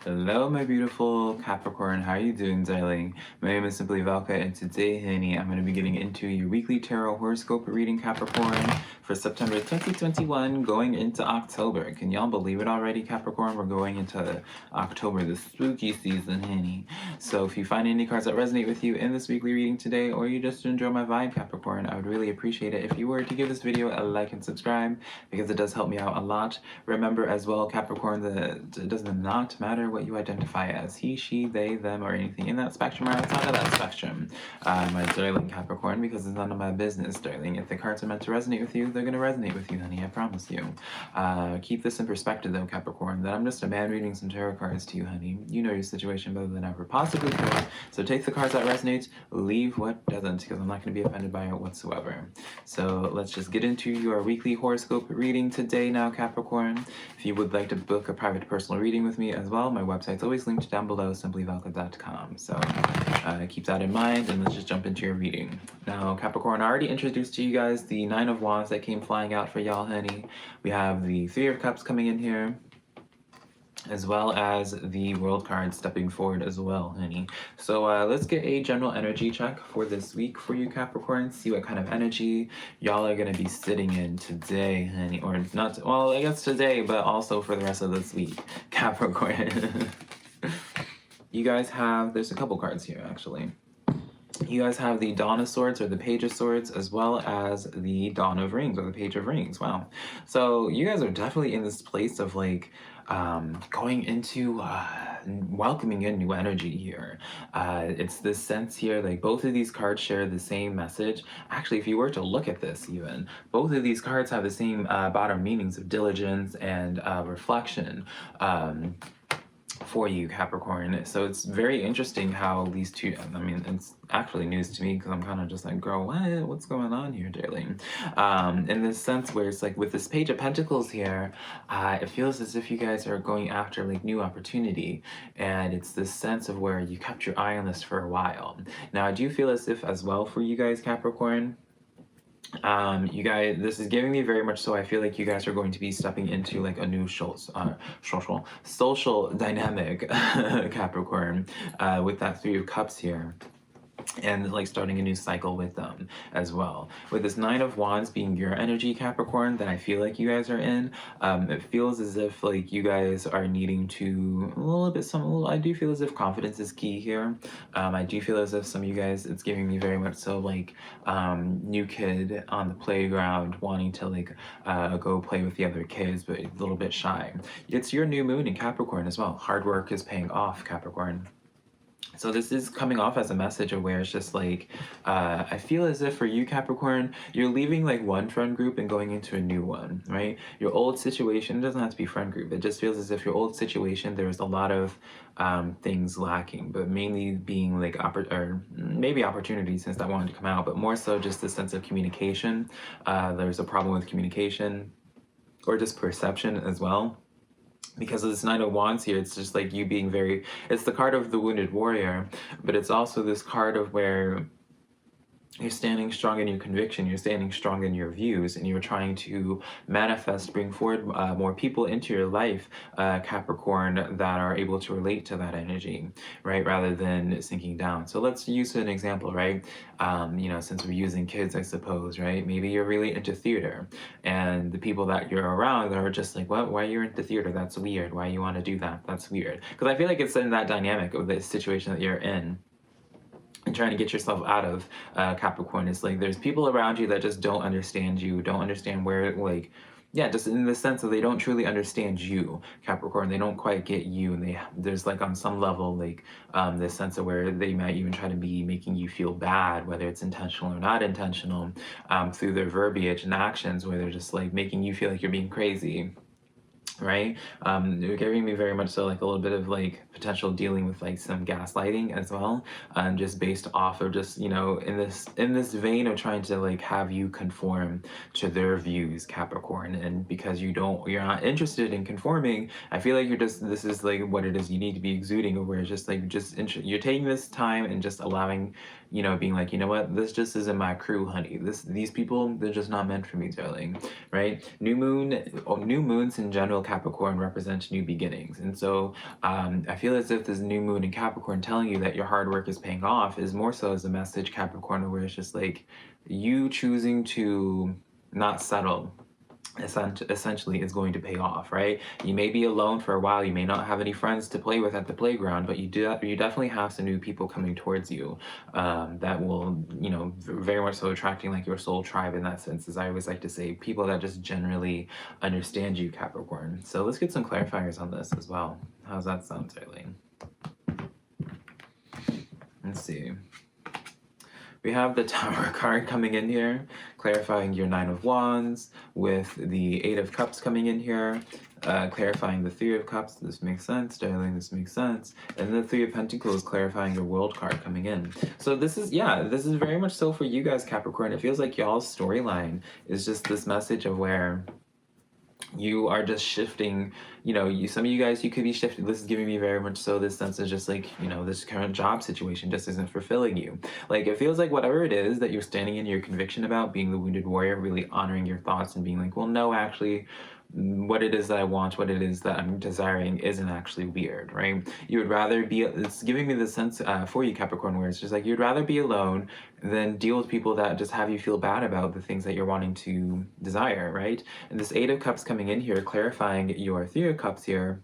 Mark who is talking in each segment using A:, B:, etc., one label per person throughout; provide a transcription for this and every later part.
A: Hello, my beautiful Capricorn. How are you doing, darling? My name is SimplyVelca, and today, honey, I'm going to be getting into your weekly tarot horoscope reading, Capricorn, for September 2021, going into October. Can y'all believe it already, Capricorn? We're going into October, the spooky season, honey. So if you find any cards that resonate with you in this weekly reading today, or you just enjoy my vibe, Capricorn, I would really appreciate it if you were to give this video a like and subscribe, because it does help me out a lot. Remember as well, Capricorn, that it does not matter what you identify as, he, she, they, them, or anything in that spectrum or outside of that spectrum, my darling Capricorn, because it's none of my business, darling. If the cards are meant to resonate with you, they're going to resonate with you, honey, I promise you. Keep this in perspective, though, Capricorn, that I'm just a man reading some tarot cards to you, honey. You know your situation better than ever possibly could, so take the cards that resonate, leave what doesn't, because I'm not going to be offended by it whatsoever. So let's just get into your weekly horoscope reading today now, Capricorn. If you would like to book a private personal reading with me as well, my website's always linked down below, SimplyVelca.com. So keep that in mind, and let's just jump into your reading. Now, Capricorn, I already introduced to you guys the Nine of Wands that came flying out for y'all, honey. We have the Three of Cups coming in here, as well as the World card stepping forward as well, honey. So let's get a general energy check for this week for you, Capricorn. See what kind of energy y'all are going to be sitting in today, honey. Or not, well, I guess today, but also for the rest of this week, Capricorn. You guys have, there's a couple cards here, actually. You guys have the Dawn of Swords or the Page of Swords, as well as the Dawn of Rings or the Page of Rings. Wow. So you guys are definitely in this place of like going into welcoming in new energy here. It's this sense here, like both of these cards share the same message. Actually, if you were to look at this even, both of these cards have the same bottom meanings of diligence and reflection. For you, Capricorn. So it's very interesting how these two, I mean, it's actually news to me because I'm kind of just like, girl, what's going on here, darling? In this sense where it's like with this Page of Pentacles here, it feels as if you guys are going after like new opportunity, and it's this sense of where you kept your eye on this for a while. Now, I do feel as if as well for you guys, Capricorn, you guys, this is giving me very much so I feel like you guys are going to be stepping into like a new social dynamic, Capricorn, with that Three of Cups here, and like starting a new cycle with them as well. With this Nine of Wands being your energy, Capricorn, that I feel like you guys are in, it feels as if like you guys are needing to I do feel as if confidence is key here. I do feel as if some of you guys, it's giving me very much so like new kid on the playground wanting to like go play with the other kids, but a little bit shy. It's your new moon in Capricorn as well. Hard work is paying off, Capricorn. So this is coming off as a message of where it's just like, I feel as if for you, Capricorn, you're leaving like one friend group and going into a new one, right? Your old situation, it doesn't have to be friend group. It just feels as if your old situation, there's a lot of things lacking, but mainly being like, or maybe opportunity since that wanted to come out, but more so just the sense of communication. There's a problem with communication or just perception as well. Because of this Nine of Wands here, it's just like you being very, it's the card of the wounded warrior, but it's also this card of where you're standing strong in your conviction, you're standing strong in your views, and you're trying to manifest, bring forward more people into your life, Capricorn, that are able to relate to that energy, right? Rather than sinking down. So let's use an example, right? You know, since we're using kids, I suppose, right? Maybe you're really into theater, and the people that you're around are just like, what? Why are you into theater? That's weird. Why you want to do that? That's weird. Because I feel like it's in that dynamic of the situation that you're in and trying to get yourself out of, Capricorn. Is like there's people around you that just don't understand you, don't understand where, like, yeah, just in the sense that they don't truly understand you, Capricorn. They don't quite get you, and there's like on some level like this sense of where they might even try to be making you feel bad, whether it's intentional or not intentional, through their verbiage and actions, where they're just like making you feel like you're being crazy. Right? You're giving me very much so like a little bit of like potential dealing with like some gaslighting as well, just based off of just, you know, in this vein of trying to like have you conform to their views, Capricorn. And because you're not interested in conforming, I feel like this is like what it is you need to be exuding, where it's just like you're taking this time and just allowing, you know, being like, you know what, this just isn't my crew, honey. These people, they're just not meant for me, darling, right? New moons in general feel Capricorn represents new beginnings. And so I feel as if this new moon in Capricorn telling you that your hard work is paying off is more so as a message, Capricorn, where it's just like you choosing to not settle essentially is going to pay off, right? You may be alone for a while, you may not have any friends to play with at the playground, but you definitely have some new people coming towards you that will, you know, very much so attracting like your soul tribe in that sense, as I always like to say, people that just generally understand you, Capricorn. So let's get some clarifiers on this as well. How's that sound, Darlene? Let's see. We have the Tower card coming in here, clarifying your Nine of Wands, with the Eight of Cups coming in here, clarifying the Three of Cups. This makes sense, darling, this makes sense. And the Three of Pentacles, clarifying your World card coming in. So this is very much so for you guys, Capricorn. It feels like y'all's storyline is just this message of where you are just shifting, you know, some of you guys, you could be shifting. This is giving me very much so this sense of just like, you know, this current job situation just isn't fulfilling you. Like, it feels like whatever it is that you're standing in your conviction about, being the wounded warrior, really honoring your thoughts and being like, well, no, actually, what it is that I want, what it is that I'm desiring isn't actually weird, right? You would rather be, it's giving me the sense for you, Capricorn, where it's just like, you'd rather be alone than deal with people that just have you feel bad about the things that you're wanting to desire, right? And this Eight of Cups coming in here, clarifying your Three of Cups here,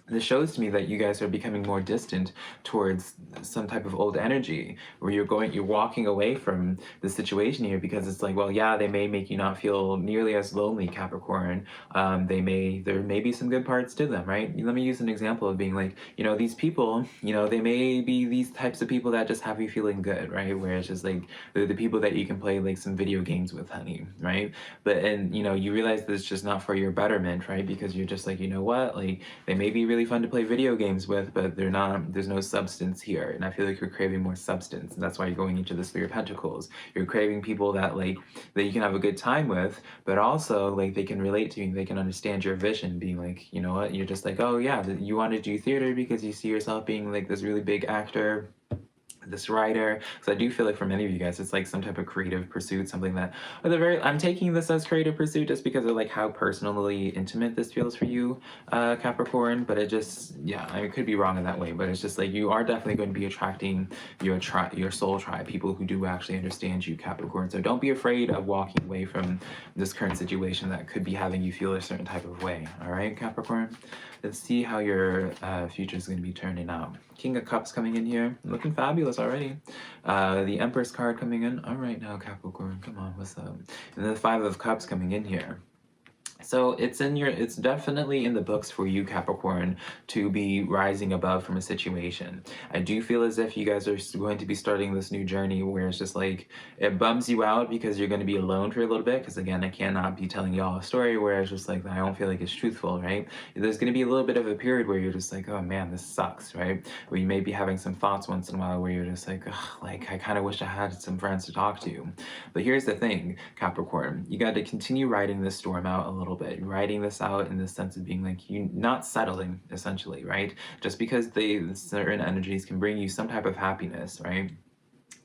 A: this shows to me that you guys are becoming more distant towards some type of old energy, where you're walking away from the situation here because it's like, well, yeah, they may make you not feel nearly as lonely, Capricorn. There may be some good parts to them, right? Let me use an example of being like, you know, these people, you know, they may be these types of people that just have you feeling good, right? Where it's just like the people that you can play like some video games with, honey, right? But, and, you know, you realize that it's just not for your betterment, right? Because you're just like, you know what, like, they may be really fun to play video games with, but they're not, there's no substance here. And I feel like you're craving more substance, and that's why you're going into this Three of Pentacles. You're craving people that like, that you can have a good time with, but also like they can relate to you, they can understand your vision, being like, you know what, you're just like, oh yeah, you want to do theater because you see yourself being like this really big actor, this writer. So I do feel like for many of you guys, it's like some type of creative pursuit, something that, at the very, I'm taking this as creative pursuit just because of like how personally intimate this feels for you, Capricorn. But it just, yeah, I could be wrong in that way, but it's just like you are definitely going to be attracting your soul tribe, people who do actually understand you, Capricorn. So don't be afraid of walking away from this current situation that could be having you feel a certain type of way. All right, Capricorn? Let's see how your future is going to be turning out. King of Cups coming in here, looking fabulous already. The Empress card coming in. All right now, Capricorn, come on, what's up? And then the Five of Cups coming in here. So it's definitely in the books for you, Capricorn, to be rising above from a situation. I do feel as if you guys are going to be starting this new journey where it's just like, it bums you out because you're going to be alone for a little bit. Because again, I cannot be telling y'all a story where it's just like, I don't feel like it's truthful, right? There's going to be a little bit of a period where you're just like, oh man, this sucks, right? Where you may be having some thoughts once in a while where you're just like, like, I kind of wish I had some friends to talk to. But here's the thing, Capricorn, you got to continue riding this storm out a little bit, writing this out in the sense of being like, you not settling, essentially, right? Just because certain energies can bring you some type of happiness, right?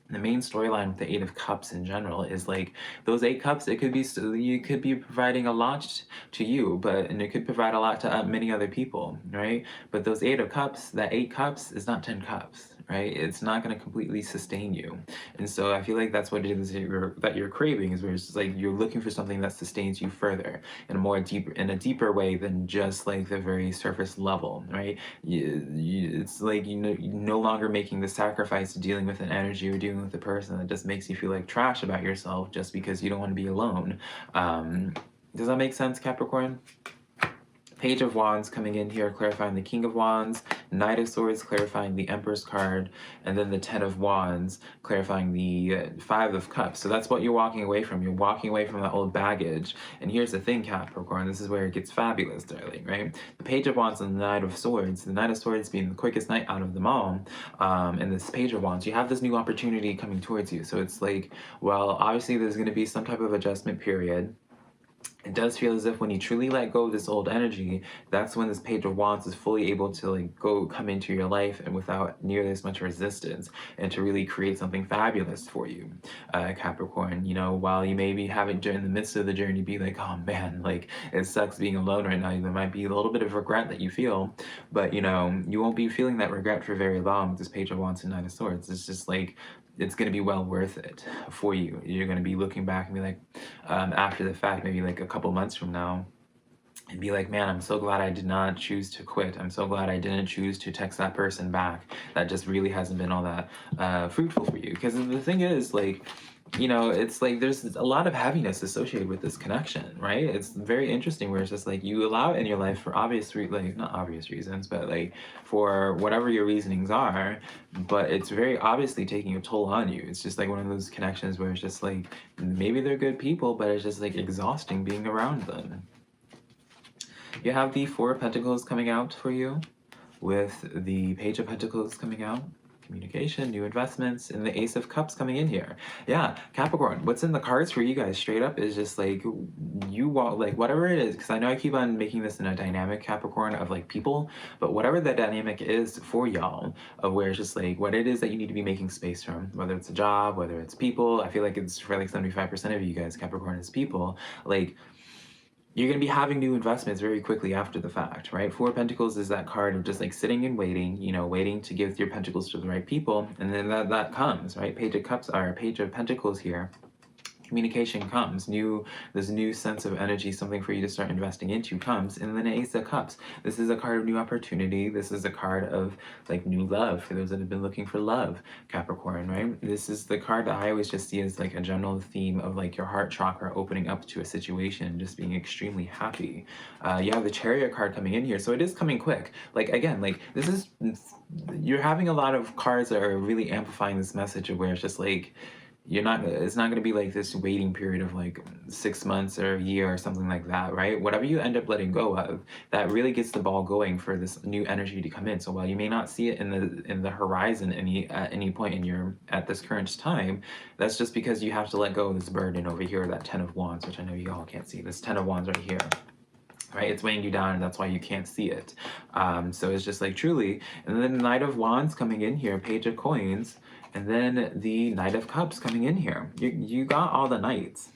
A: The main storyline with the Eight of Cups in general is like those 8 cups, it could be, you could be providing a lot to you, and it could provide a lot to many other people, right? But those 8 of Cups, that 8 cups is not 10 cups, right? It's not going to completely sustain you. And so I feel like that's what it is that you're craving, is where it's just like you're looking for something that sustains you further in a deeper way than just like the very surface level, right? It's like you're no longer making the sacrifice of dealing with an energy or dealing with a person that just makes you feel like trash about yourself just because you don't want to be alone. Does that make sense, Capricorn? Page of Wands coming in here, clarifying the King of Wands, Knight of Swords, clarifying the Empress card, and then the Ten of Wands, clarifying the Five of Cups. So that's what you're walking away from. You're walking away from that old baggage. And here's the thing, Capricorn, this is where it gets fabulous, darling, right? The Page of Wands and the Knight of Swords, the Knight of Swords being the quickest knight out of them all, and this Page of Wands, you have this new opportunity coming towards you. So it's like, well, obviously there's going to be some type of adjustment period. it does feel as if when you truly let go of this old energy, that's when this Page of Wands is fully able to like come into your life and without nearly as much resistance, and to really create something fabulous for you, Capricorn. You know, while you may be having during the midst of the journey be like, oh man, like it sucks being alone right now. There might be a little bit of regret that you feel, but you know, you won't be feeling that regret for very long with this Page of Wands and Knight of Swords. It's just like, it's going to be well worth it for you. You're going to be looking back and be like, after the fact, maybe like a couple months from now, and be like, man, I'm so glad I did not choose to quit. I'm so glad I didn't choose to text that person back. That just really hasn't been all that fruitful for you. Because the thing is, like, you know, it's like there's a lot of heaviness associated with this connection, right? It's very interesting where it's just like you allow it in your life for obvious, like not obvious reasons, but like for whatever your reasonings are, but it's very obviously taking a toll on you. It's just like one of those connections where it's just like, maybe they're good people, but it's just like exhausting being around them. You have the Four of Pentacles coming out for you, with the Page of Pentacles coming out, communication, new investments, and the Ace of Cups coming in here. Yeah, Capricorn, what's in the cards for you guys straight up is just like, you want, like, whatever it is, because I know I keep on making this in a dynamic, Capricorn, of like people, but whatever that dynamic is for y'all, of where it's just like what it is that you need to be making space from, whether it's a job, whether it's people. I feel like it's for like 75% of you guys, Capricorn, is people. Like, you're going to be having new investments very quickly after the fact, right? Four of Pentacles is that card of just like sitting and waiting, you know, waiting to give your pentacles to the right people. And then that comes, right? Page of Cups are Page of Pentacles here. Communication comes, this new sense of energy, something for you to start investing into comes, and then Ace of Cups. This is a card of new opportunity. This is a card of like new love for those that have been looking for love, Capricorn, right? This is the card that I always just see as like a general theme of like your heart chakra opening up to a situation and just being extremely happy. You have the Chariot card coming in here, so it is coming quick. Like again, like this is, you're having a lot of cards that are really amplifying this message of where it's just like, it's not going to be like this waiting period of like 6 months or a year or something like that, right? Whatever you end up letting go of, that really gets the ball going for this new energy to come in. So while you may not see it in the horizon at any point at this current time, that's just because you have to let go of this burden over here, that 10 of Wands, which I know you all can't see. This 10 of Wands right here. Right, it's weighing you down, and that's why you can't see it. So it's just like truly, and then the Knight of Wands coming in here, Page of Coins, and then the Knight of Cups coming in here. You got all the knights.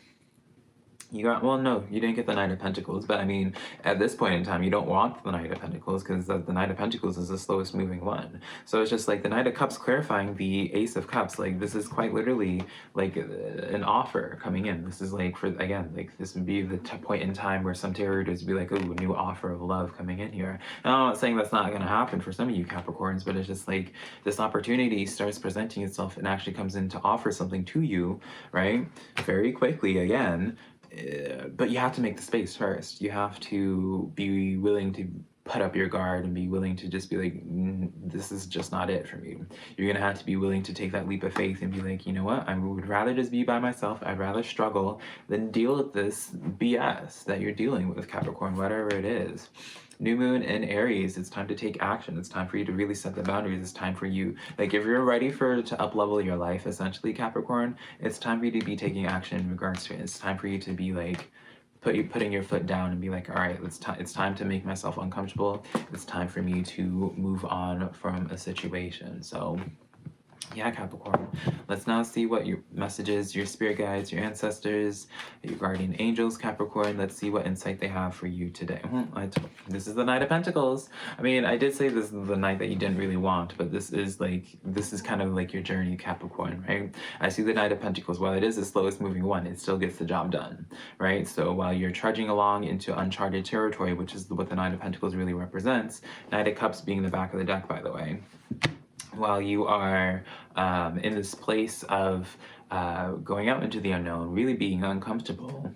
A: You got, well, no, you didn't get the Knight of Pentacles, but I mean, at this point in time, you don't want the Knight of Pentacles because the Knight of Pentacles is the slowest moving one. So it's just like the Knight of Cups clarifying the Ace of Cups. Like, this is quite literally like an offer coming in. This is like, for, again, like this would be the point in time where some tarot readers would be like, oh, a new offer of love coming in here. And I'm not saying that's not going to happen for some of you Capricorns, but it's just like this opportunity starts presenting itself and actually comes in to offer something to you, right? Very quickly again. But you have to make the space first. You have to be willing to put up your guard and be willing to just be like, this is just not it for me. You're gonna have to be willing to take that leap of faith and be like, you know what, I would rather just be by myself. I'd rather struggle than deal with this BS that you're dealing with, Capricorn, whatever it is. New moon in Aries, it's time to take action. It's time for you to really set the boundaries. It's time for you, like if you're ready to up level your life, essentially, Capricorn, it's time for you to be taking action in regards to it. It's time for you to be like, putting your foot down and be like, all right, it's time to make myself uncomfortable. It's time for me to move on from a situation. So yeah, Capricorn, let's now see what your messages, your spirit guides, your ancestors, your guardian angels, Capricorn. Let's see what insight they have for you today. This is the Knight of Pentacles. I mean, I did say this is the night that you didn't really want, but this is kind of like your journey, Capricorn, right? I see the Knight of Pentacles. While it is the slowest moving one, it still gets the job done, right? So while you're trudging along into uncharted territory, which is what the Knight of Pentacles really represents, Knight of Cups being the back of the deck, by the way, while you are in this place of going out into the unknown, really being uncomfortable.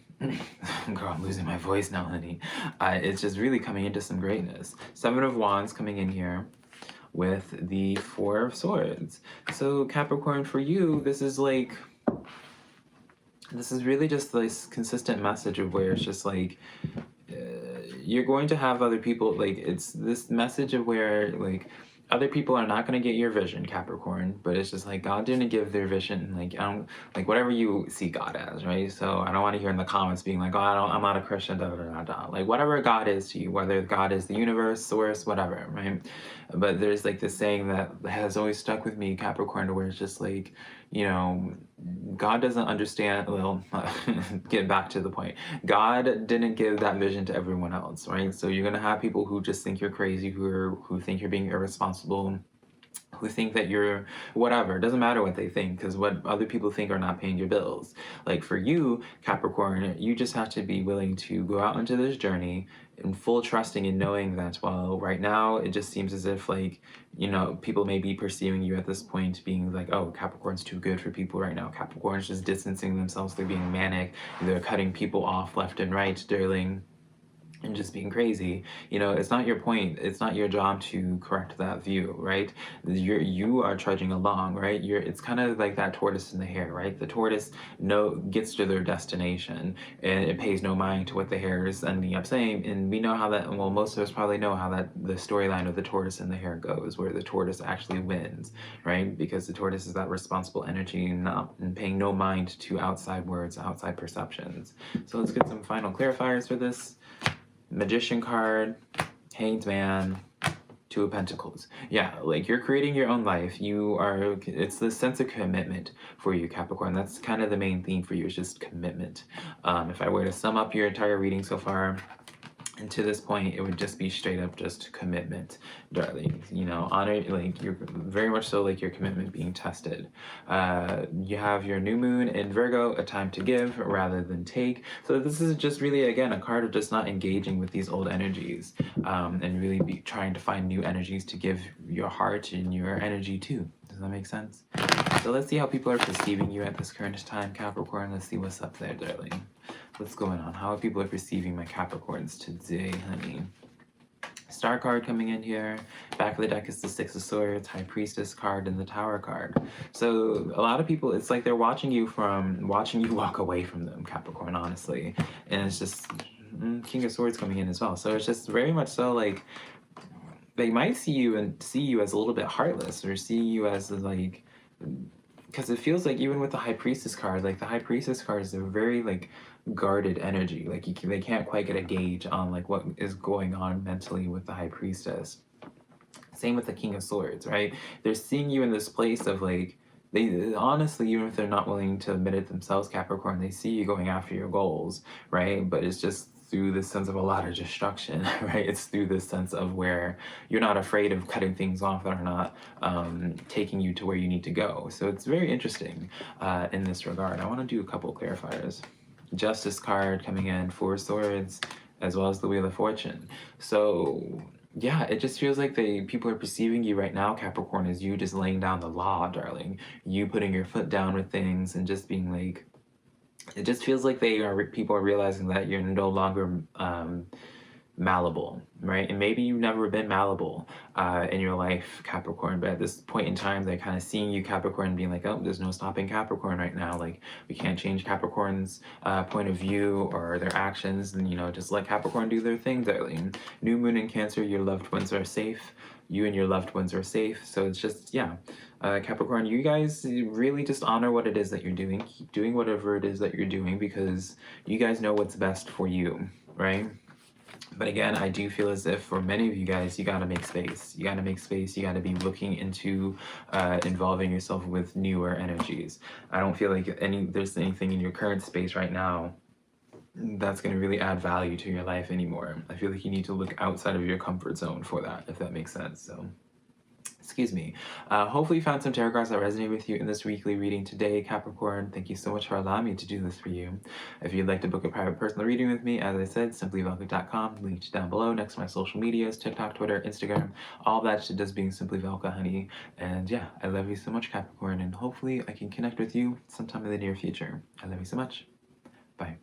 A: Girl, I'm losing my voice now, honey. It's just really coming into some greatness. Seven of Wands coming in here with the Four of Swords. So Capricorn, for you, this is really just this consistent message of where it's just like, you're going to have other people, like, it's this message of where, like, other people are not going to get your vision, Capricorn, but it's just like God didn't give their vision. Like, I don't, like, whatever you see God as, right? So I don't want to hear in the comments being like, oh, I'm not a Christian, da da da da. Like, whatever God is to you, whether God is the universe, source, whatever, right? But there's like this saying that has always stuck with me, Capricorn, to where it's just like, you know, God doesn't understand. Well, get back to the point. God didn't give that vision to everyone else, right? So you're gonna have people who just think you're crazy, who think you're being irresponsible, who think that you're whatever. It doesn't matter what they think, because what other people think are not paying your bills. Like for you, Capricorn, you just have to be willing to go out into this journey in full trusting and knowing that, well, right now it just seems as if, like, you know, people may be perceiving you at this point being like, oh, Capricorn's too good for people right now. Capricorn's just distancing themselves, they're being manic, they're cutting people off left and right, darling, and just being crazy. You know, it's not your point, it's not your job to correct that view, right? You are trudging along, right? It's kind of like that tortoise in the hare, right? The tortoise gets to their destination and it pays no mind to what the hare is ending up saying. And we know how that, well, most of us probably know how that the storyline of the tortoise and the hare goes, where the tortoise actually wins, right? Because the tortoise is that responsible energy and paying no mind to outside words, outside perceptions. So let's get some final clarifiers for this. Magician card, Hanged Man, Two of Pentacles. Yeah, like you're creating your own life. It's the sense of commitment for you, Capricorn. That's kind of the main theme for you, is just commitment. If I were to sum up your entire reading so far, and to this point, it would just be straight up just commitment, darling. You know, honor, like you're very much so like your commitment being tested. You have your new moon in Virgo, a time to give rather than take. So this is just really, again, a card of just not engaging with these old energies, and really be trying to find new energies to give your heart and your energy to. Does that make sense? So let's see how people are perceiving you at this current time, Capricorn. Let's see what's up there, darling. What's going on? How are people perceiving my Capricorns today, honey? Star card coming in here. Back of the deck is the Six of Swords, High Priestess card, and the Tower card. So a lot of people, it's like they're watching you walk away from them, Capricorn, honestly. And it's just King of Swords coming in as well. So it's just very much so like they might see you as a little bit heartless, or see you as like, because it feels like even with the High Priestess card, like the High Priestess card is a very like guarded energy. Like they can't quite get a gauge on like what is going on mentally with the High Priestess. Same with the King of Swords, right? They're seeing you in this place of like, they honestly, even if they're not willing to admit it themselves, Capricorn, they see you going after your goals, right? But it's just through this sense of a lot of destruction, right? It's through this sense of where you're not afraid of cutting things off that are not taking you to where you need to go. So it's very interesting in this regard. I want to do a couple clarifiers. Justice card coming in, Four of Swords, as well as the Wheel of Fortune. So yeah, it just feels like people are perceiving you right now, Capricorn, as you just laying down the law, darling. You putting your foot down with things and just being like, it just feels like people are realizing that you're no longer malleable, right? And maybe you've never been malleable in your life, Capricorn, but at this point in time, they're kind of seeing you, Capricorn, being like, oh, there's no stopping Capricorn right now. Like, we can't change Capricorn's point of view or their actions, and, you know, just let Capricorn do their thing, darling. New moon in Cancer, your loved ones are safe. You and your loved ones are safe. So it's just, yeah. Capricorn, you guys really just honor what it is that you're doing. Keep doing whatever it is that you're doing, because you guys know what's best for you, right? But again, I do feel as if for many of you guys, you gotta make space. You gotta make space. You gotta be looking into involving yourself with newer energies. I don't feel like there's anything in your current space right now that's going to really add value to your life anymore. I feel like you need to look outside of your comfort zone for that, if that makes sense. So, excuse me. Hopefully you found some tarot cards that resonate with you in this weekly reading today, Capricorn. Thank you so much for allowing me to do this for you. If you'd like to book a private personal reading with me, as I said, SimplyVelca.com, linked down below next to my social medias, TikTok, Twitter, Instagram, all that shit does being SimplyVelca, honey. And yeah, I love you so much, Capricorn, and hopefully I can connect with you sometime in the near future. I love you so much. Bye.